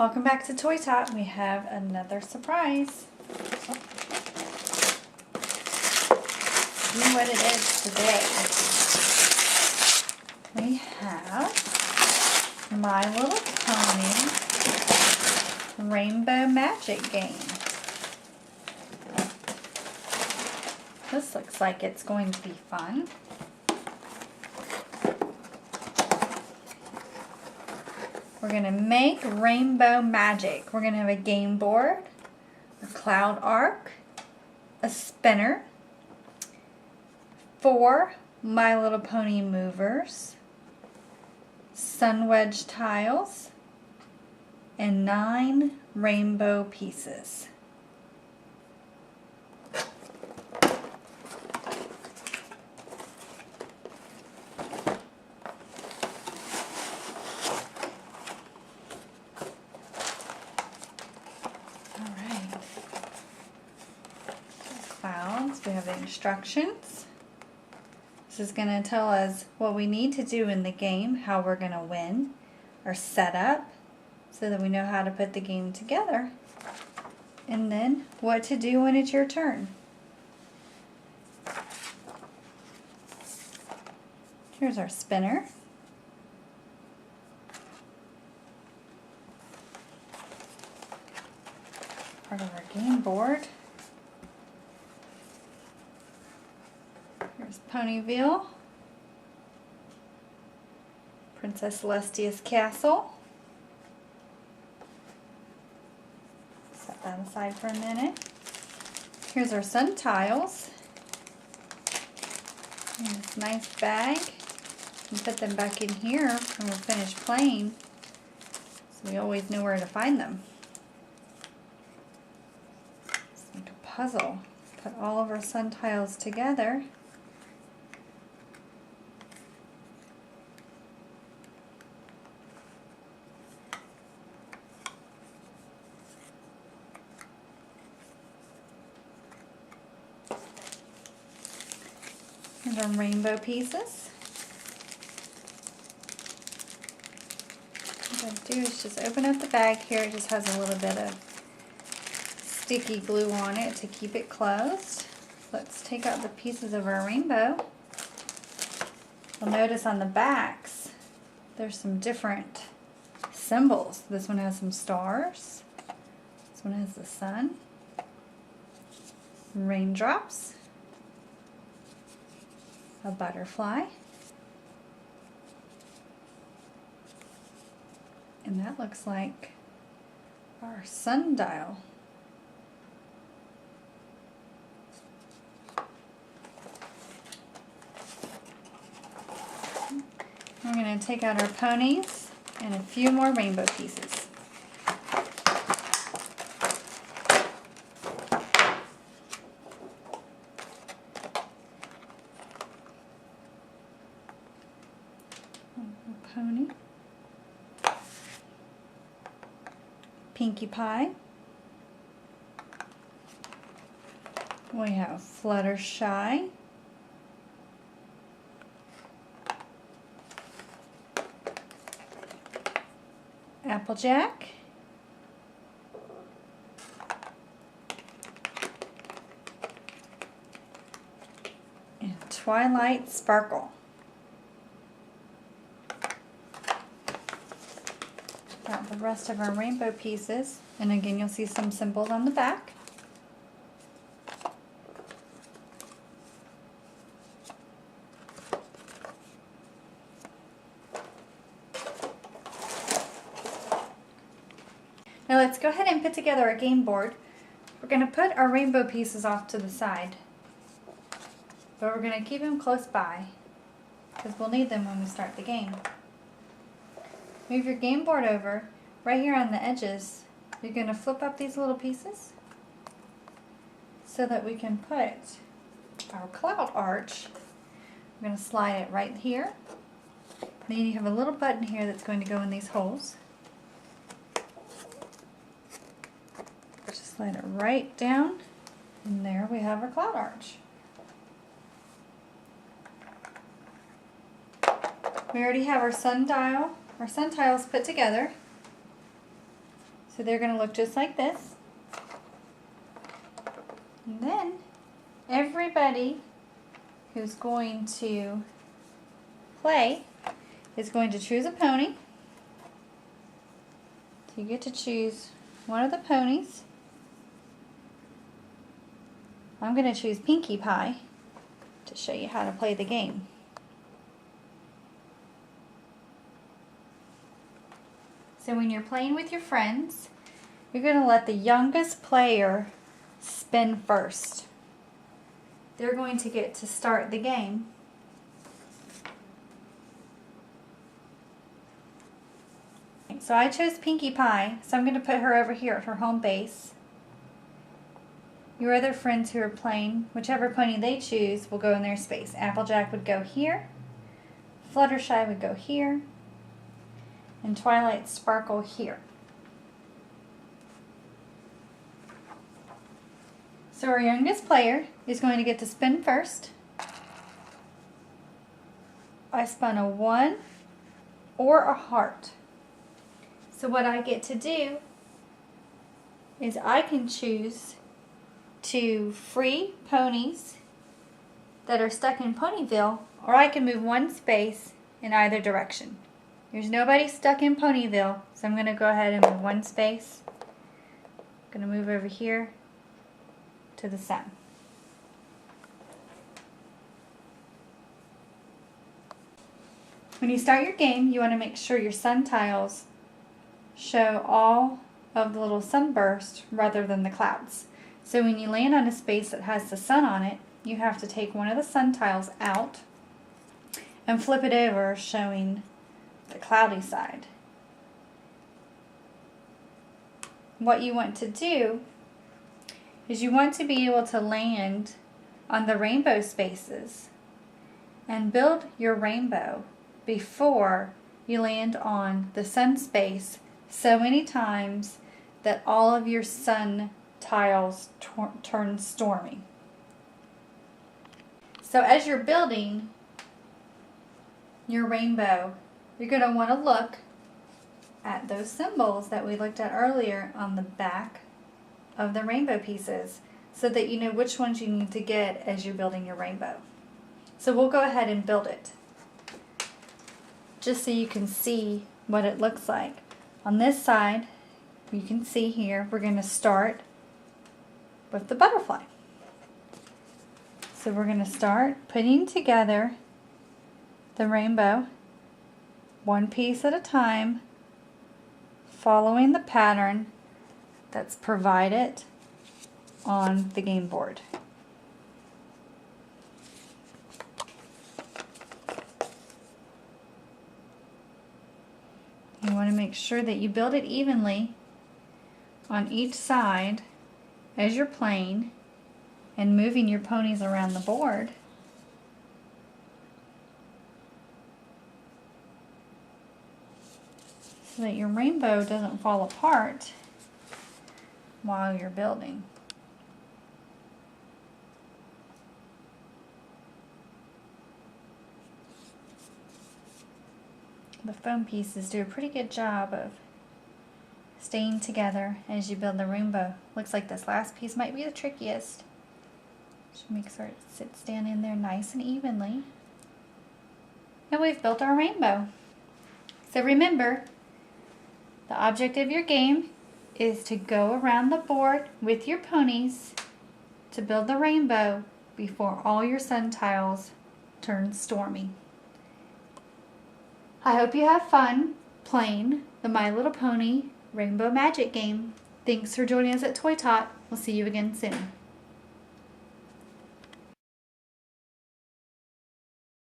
Welcome back to Toy Tot. We have another surprise. See what it is today. We have My Little Pony Rainbow Magic game. This looks like it's going to be fun. We're going to make rainbow magic. We're going to have a game board, a cloud arc, a spinner, 4 My Little Pony movers, sun wedge tiles, and 9 rainbow pieces. Clouds. We have the instructions. This is going to tell us what we need to do in the game, how we're going to win, our setup, so that we know how to put the game together, and then what to do when it's your turn. Here's our spinner. Part of our game board. Here's Ponyville, Princess Celestia's castle. Set that aside for a minute. Here's our sun tiles. In this nice bag. And put them back in here when we're finished playing, so we always know where to find them. It's like a puzzle. Put all of our sun tiles together. And our rainbow pieces. What I do is just open up the bag here. It just has a little bit of sticky glue on it to keep it closed. Let's take out the pieces of our rainbow. You'll notice on the backs there's some different symbols. This one has some stars. This one has the sun. Raindrops. A butterfly. And that looks like our sundial. We're going to take out our ponies and a few more rainbow pieces. Pony, Pinkie Pie, we have Fluttershy, Applejack, and Twilight Sparkle. Got the rest of our rainbow pieces, and again you'll see some symbols on the back. Now let's go ahead and put together a game board. We're going to put our rainbow pieces off to the side, but we're going to keep them close by because we'll need them when we start the game. Move your game board over. Right here on the edges, you're going to flip up these little pieces so that we can put our cloud arch. We're going to slide it right here. Then you have a little button here that's going to go in these holes. Just slide it right down, and there we have our cloud arch. We already have our sundials put together. So they're going to look just like this. And then everybody who's going to play is going to choose a pony. So you get to choose one of the ponies. I'm going to choose Pinkie Pie to show you how to play the game. So when you're playing with your friends, you're going to let the youngest player spin first. They're going to get to start the game. So I chose Pinkie Pie, so I'm going to put her over here at her home base. Your other friends who are playing, whichever pony they choose, will go in their space. Applejack would go here, Fluttershy would go here, and Twilight Sparkle here. So our youngest player is going to get to spin first. I spun a 1 or a heart. So what I get to do is I can choose to free ponies that are stuck in Ponyville, or I can move one space in either direction. There's nobody stuck in Ponyville, so I'm going to go ahead and move one space. I'm going to move over here to the sun. When you start your game, you want to make sure your sun tiles show all of the little sunburst rather than the clouds. So when you land on a space that has the sun on it, you have to take one of the sun tiles out and flip it over, showing the cloudy side. What you want to do is you want to be able to land on the rainbow spaces and build your rainbow before you land on the sun space so many times that all of your sun tiles turn stormy. So as you're building your rainbow, you're going to want to look at those symbols that we looked at earlier on the back of the rainbow pieces so that you know which ones you need to get as you're building your rainbow. So we'll go ahead and build it just so you can see what it looks like. On this side, you can see here, we're going to start with the butterfly. So we're going to start putting together the rainbow one piece at a time, following the pattern that's provided on the game board. You want to make sure that you build it evenly on each side as you're playing and moving your ponies around the board. So that your rainbow doesn't fall apart while you're building. The foam pieces do a pretty good job of staying together as you build the rainbow. Looks like this last piece might be the trickiest. Just make sure it sits down in there nice and evenly. And we've built our rainbow. So remember, the object of your game is to go around the board with your ponies to build the rainbow before all your sun tiles turn stormy. I hope you have fun playing the My Little Pony Rainbow Magic game. Thanks for joining us at Toy Tot. We'll see you again soon.